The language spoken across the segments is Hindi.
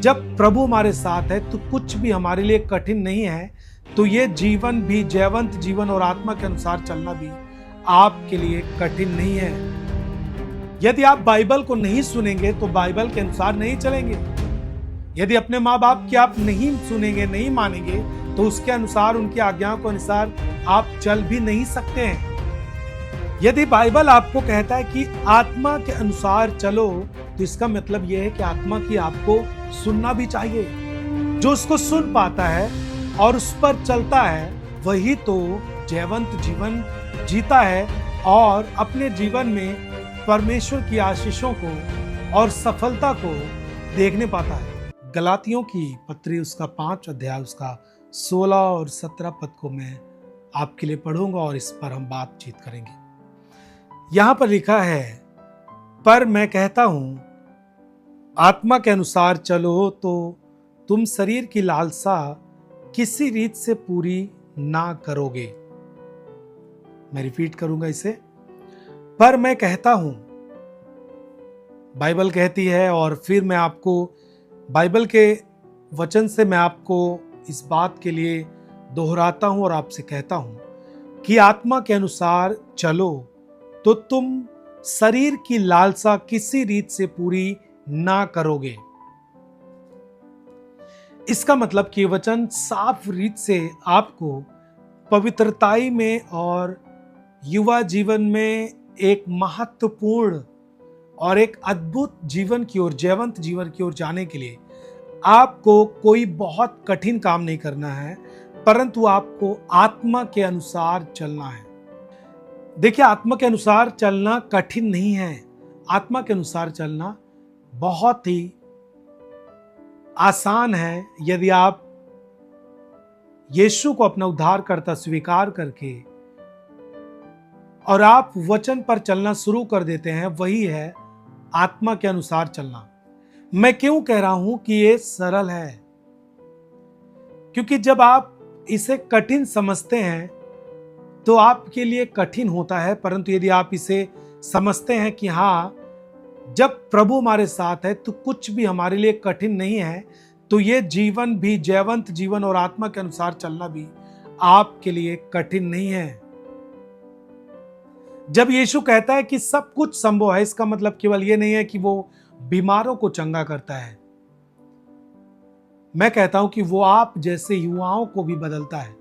जब प्रभु हमारे साथ है तो कुछ भी हमारे लिए कठिन नहीं है। तो ये जीवन भी, जयवंत जीवन और आत्मा के अनुसार चलना भी आपके लिए कठिन नहीं है। यदि आप बाइबल को नहीं सुनेंगे तो बाइबल के अनुसार नहीं चलेंगे। यदि अपने माँ बाप की आप नहीं सुनेंगे, नहीं मानेंगे, तो उसके अनुसार, उनकी आज्ञाओं के अनुसार आप चल भी नहीं सकते हैं। यदि बाइबल आपको कहता है कि आत्मा के अनुसार चलो, तो इसका मतलब यह है कि आत्मा की आपको सुनना भी चाहिए। जो उसको सुन पाता है और उस पर चलता है, वही तो जयवंत जीवन जीता है और अपने जीवन में परमेश्वर की आशीषों को और सफलता को देखने पाता है। गलातियों की पत्री उसका 5 अध्याय उसका 16 और 17 पद को मैं आपके लिए पढ़ूंगा और इस पर हम बातचीत करेंगे। यहां पर लिखा है, पर मैं कहता हूं आत्मा के अनुसार चलो तो तुम शरीर की लालसा किसी रीत से पूरी ना करोगे। मैं रिपीट करूंगा इसे, पर मैं कहता हूं, बाइबल कहती है और फिर मैं आपको बाइबल के वचन से मैं आपको इस बात के लिए दोहराता हूं और आपसे कहता हूं कि आत्मा के अनुसार चलो तो तुम शरीर की लालसा किसी रीत से पूरी ना करोगे। इसका मतलब कि वचन साफ रीत से आपको पवित्रताई में और युवा जीवन में एक महत्वपूर्ण और एक अद्भुत जीवन की ओर, जयवंत जीवन की ओर जाने के लिए आपको कोई बहुत कठिन काम नहीं करना है, परंतु आपको आत्मा के अनुसार चलना है। देखिए, आत्मा के अनुसार चलना कठिन नहीं है। आत्मा के अनुसार चलना बहुत ही आसान है यदि आप यीशु को अपना उद्धारकर्ता स्वीकार करके और आप वचन पर चलना शुरू कर देते हैं। वही है आत्मा के अनुसार चलना। मैं क्यों कह रहा हूं कि ये सरल है? क्योंकि जब आप इसे कठिन समझते हैं तो आपके लिए कठिन होता है, परंतु यदि आप इसे समझते हैं कि हाँ, जब प्रभु हमारे साथ है तो कुछ भी हमारे लिए कठिन नहीं है, तो ये जीवन भी, जयवंत जीवन और आत्मा के अनुसार चलना भी आपके लिए कठिन नहीं है। जब यीशु कहता है कि सब कुछ संभव है, इसका मतलब केवल ये नहीं है कि वो बीमारों को चंगा करता है। मैं कहता हूं कि वो आप जैसे युवाओं को भी बदलता है।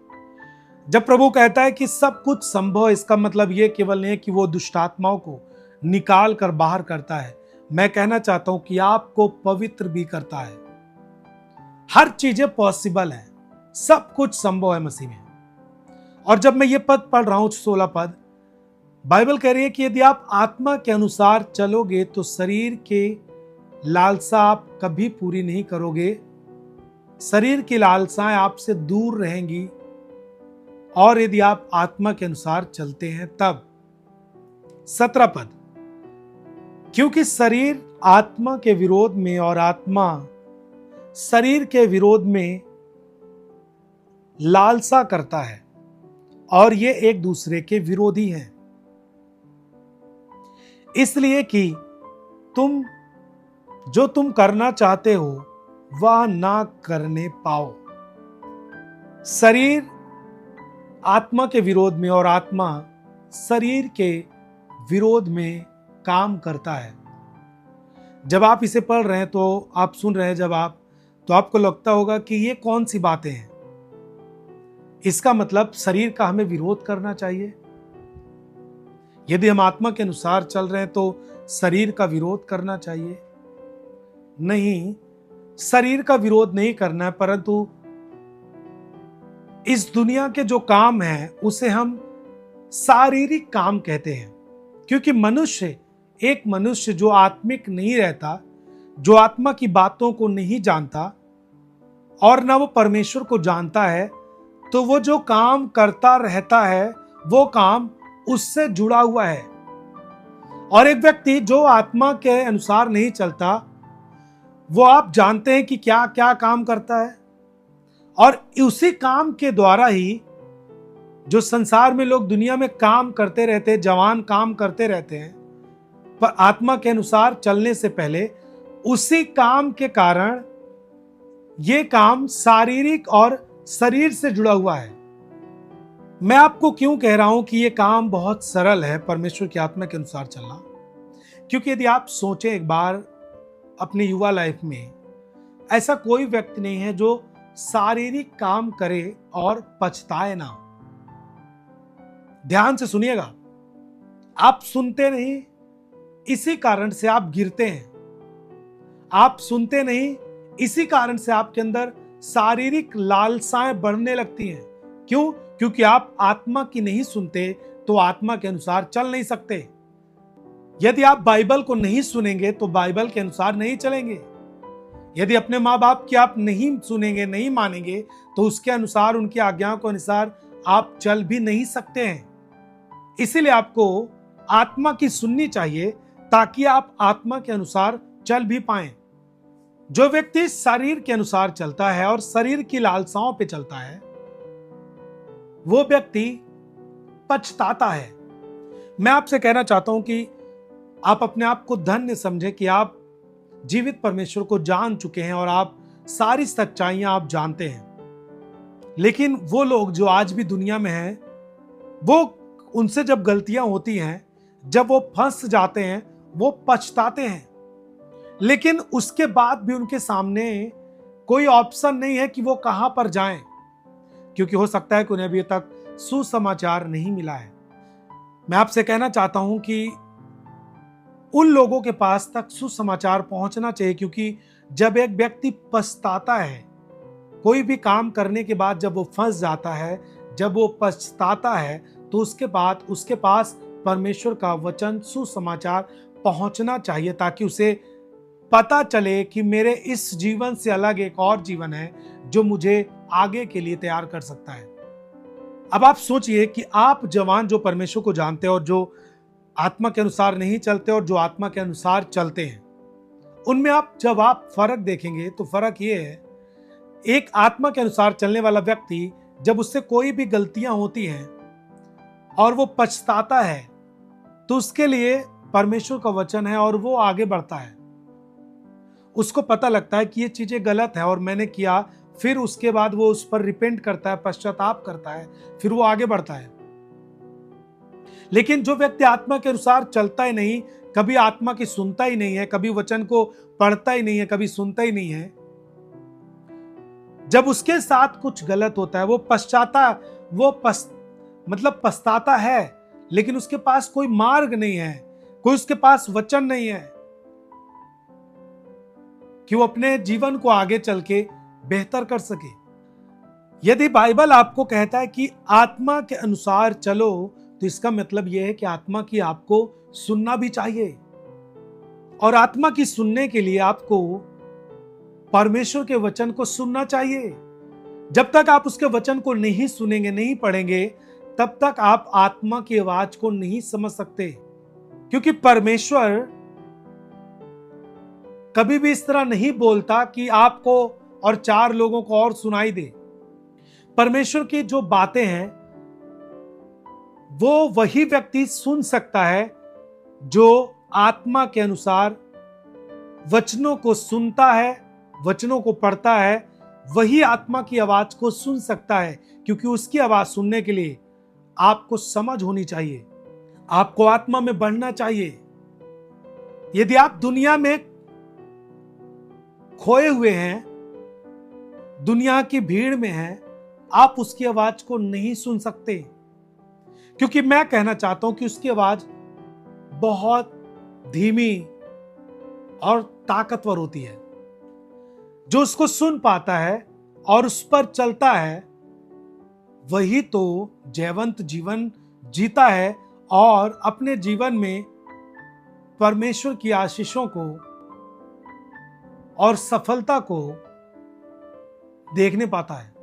जब प्रभु कहता है कि सब कुछ संभव है, इसका मतलब ये केवल नहीं है कि वो दुष्ट आत्माओं को निकाल कर बाहर करता है। मैं कहना चाहता हूं कि आपको पवित्र भी करता है। हर चीजें पॉसिबल है, सब कुछ संभव है मसीह में। और जब मैं ये पद पढ़ रहा हूं, 16 पद, बाइबल कह रही है कि यदि आप आत्मा के अनुसार चलोगे तो शरीर के लालसा आप कभी पूरी नहीं करोगे। शरीर की लालसाएं आपसे दूर रहेंगी और यदि आप आत्मा के अनुसार चलते हैं तब। 17 पद, क्योंकि शरीर आत्मा के विरोध में और आत्मा शरीर के विरोध में लालसा करता है और ये एक दूसरे के विरोधी हैं, इसलिए कि जो तुम करना चाहते हो वह ना करने पाओ। शरीर आत्मा के विरोध में और आत्मा शरीर के विरोध में काम करता है। जब आप इसे पढ़ रहे हैं तो आप सुन रहे हैं, तो आपको लगता होगा कि ये कौन सी बातें हैं। इसका मतलब शरीर का हमें विरोध करना चाहिए। यदि हम आत्मा के अनुसार चल रहे हैं तो शरीर का विरोध करना चाहिए? नहीं, शरीर का विरोध नहीं करना है, परंतु इस दुनिया के जो काम हैं उसे हम शारीरिक काम कहते हैं। क्योंकि एक मनुष्य जो आत्मिक नहीं रहता, जो आत्मा की बातों को नहीं जानता और ना वो परमेश्वर को जानता है, तो वो जो काम करता रहता है वो काम उससे जुड़ा हुआ है। और एक व्यक्ति जो आत्मा के अनुसार नहीं चलता, वो आप जानते हैं कि क्या क्या काम करता है, और उसी काम के द्वारा ही जो संसार में लोग दुनिया में काम करते रहते हैं, जवान काम करते रहते हैं, पर आत्मा के अनुसार चलने से पहले उसी काम के कारण ये काम शारीरिक और शरीर से जुड़ा हुआ है। मैं आपको क्यों कह रहा हूं कि ये काम बहुत सरल है, परमेश्वर की आत्मा के अनुसार चलना? क्योंकि यदि आप सोचें एक बार अपनी युवा लाइफ में, ऐसा कोई व्यक्ति नहीं है जो शारीरिक काम करे और पछताए ना। ध्यान से सुनिएगा, आप सुनते नहीं, इसी कारण से आप गिरते हैं। आप सुनते नहीं, इसी कारण से आपके अंदर शारीरिक लालसाएं बढ़ने लगती हैं। क्यों? क्योंकि आप आत्मा की नहीं सुनते, तो आत्मा के अनुसार चल नहीं सकते। यदि आप बाइबल को नहीं सुनेंगे तो बाइबल के अनुसार नहीं चलेंगे। यदि अपने माँ बाप की आप नहीं सुनेंगे, नहीं मानेंगे, तो उसके अनुसार, उनकी आज्ञाओं के अनुसार आप चल भी नहीं सकते हैं। इसीलिए आपको आत्मा की सुननी चाहिए, ताकि आप आत्मा के अनुसार चल भी पाएं। जो व्यक्ति शरीर के अनुसार चलता है और शरीर की लालसाओं पे चलता है, वो व्यक्ति पछताता है। मैं आपसे कहना चाहता हूं कि आप अपने आप को धन्य समझें कि आप जीवित परमेश्वर को जान चुके हैं और आप सारी सच्चाइयां आप जानते हैं। लेकिन वो लोग जो आज भी दुनिया में हैं, वो उनसे जब गलतियां होती हैं, जब वो फंस जाते हैं, वो पछताते हैं। लेकिन उसके बाद भी उनके सामने कोई ऑप्शन नहीं है कि वो कहां पर जाएं, क्योंकि हो सकता है कि उन्हें अभी तक सुसमाचार नहीं मिला है। मैं आपसे कहना चाहता हूं कि उन लोगों के पास तक सुसमाचार पहुंचना चाहिए, क्योंकि जब एक व्यक्ति पछताता है, कोई भी काम करने के बाद जब वो फंस जाता है, जब वो पछताता है, तो उसके बाद उसके पास परमेश्वर का वचन, सुसमाचार पहुंचना चाहिए, ताकि उसे पता चले कि मेरे इस जीवन से अलग एक और जीवन है जो मुझे आगे के लिए तैयार कर सकता है। अब आप सोचिए कि आप जवान जो परमेश्वर को जानते हैं और जो आत्मा के अनुसार नहीं चलते और जो आत्मा के अनुसार चलते हैं, उनमें जब आप फर्क देखेंगे तो फर्क ये है, एक आत्मा के अनुसार चलने वाला व्यक्ति जब उससे कोई भी गलतियां होती हैं और वो पछताता है, तो उसके लिए परमेश्वर का वचन है और वो आगे बढ़ता है। उसको पता लगता है कि ये चीजें गलत है और मैंने किया, फिर उसके बाद वो उस पर रिपेंट करता है, पश्चाताप करता है, फिर वो आगे बढ़ता है। लेकिन जो व्यक्ति आत्मा के अनुसार चलता ही नहीं, कभी आत्मा की सुनता ही नहीं है, कभी वचन को पढ़ता ही नहीं है, कभी सुनता ही नहीं है, जब उसके साथ कुछ गलत होता है, वो पछताता है, लेकिन उसके पास कोई मार्ग नहीं है, कोई उसके पास वचन नहीं है कि वो अपने जीवन को आगे चल के बेहतर कर सके। यदि बाइबल आपको कहता है कि आत्मा के अनुसार चलो, तो इसका मतलब यह है कि आत्मा की आपको सुनना भी चाहिए। और आत्मा की सुनने के लिए आपको परमेश्वर के वचन को सुनना चाहिए। जब तक आप उसके वचन को नहीं सुनेंगे, नहीं पढ़ेंगे, तब तक आप आत्मा की आवाज को नहीं समझ सकते। क्योंकि परमेश्वर कभी भी इस तरह नहीं बोलता कि आपको और चार लोगों को और सुनाई दे। परमेश्वर की जो बातें हैं वो वही व्यक्ति सुन सकता है जो आत्मा के अनुसार वचनों को सुनता है, वचनों को पढ़ता है। वही आत्मा की आवाज को सुन सकता है, क्योंकि उसकी आवाज सुनने के लिए आपको समझ होनी चाहिए, आपको आत्मा में बढ़ना चाहिए। यदि आप दुनिया में खोए हुए हैं, दुनिया की भीड़ में हैं, आप उसकी आवाज को नहीं सुन सकते। क्योंकि मैं कहना चाहता हूं कि उसकी आवाज बहुत धीमी और ताकतवर होती है। जो उसको सुन पाता है और उस पर चलता है, वही तो जयवंत जीवन जीता है और अपने जीवन में परमेश्वर की आशीषों को और सफलता को देखने पाता है।